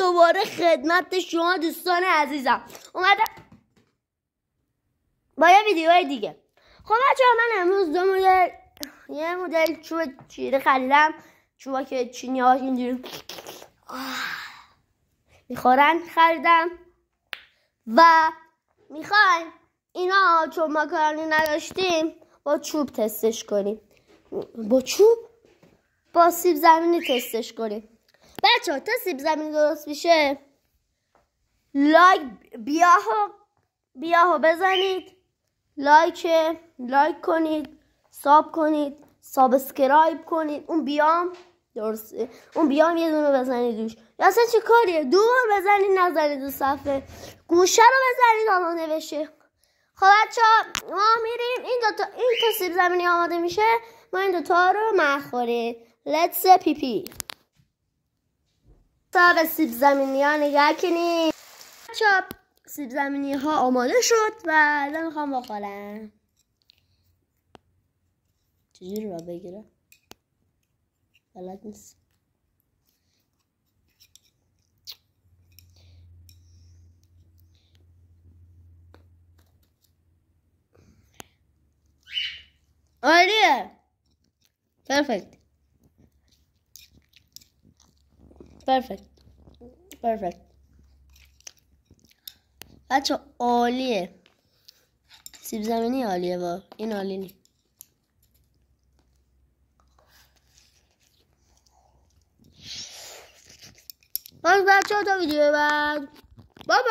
دوباره خدمت شما دوستان عزیزم اومدم با یه ویدیوهای دیگه. خب بچه‌ها من امروز یه مدل چوب چیره خریدم. چوبا که چینی‌ها اینجوری میخورن خریدم و میخوایم اینا چون ماکارونی نداشتیم با چوب تستش کنیم. با سیب زمینی تستش کنیم. بچه‌ها تا سیب زمینی درست میشه بیاهو بزنید، لایک کنید، ساب کنید، سابسکرایب کنید. اون بیام درسته، اون بیام یه دونه بزنید روش. یا اصلا چه کاریه؟ دور بزنید نزنید رو صفحه، گوشه رو بزنید آنها نوشه. خب بچه‌ها ما میریم این تا سیب زمینی آماده میشه ما این دوتا رو مخوریم. let's پیپی تا به سیب زمینی ها نگاه کنید. بچه‌ها سیب زمینی ها آماده شد و الان میخوام بخورم. چجوری رو بگیرم؟ بلد نیست. عالیه. پرفکت. بچه عالیه. سیب زمینی عالیه با این عالی نی. باز بچه ها تا ویدیو بعد. بابا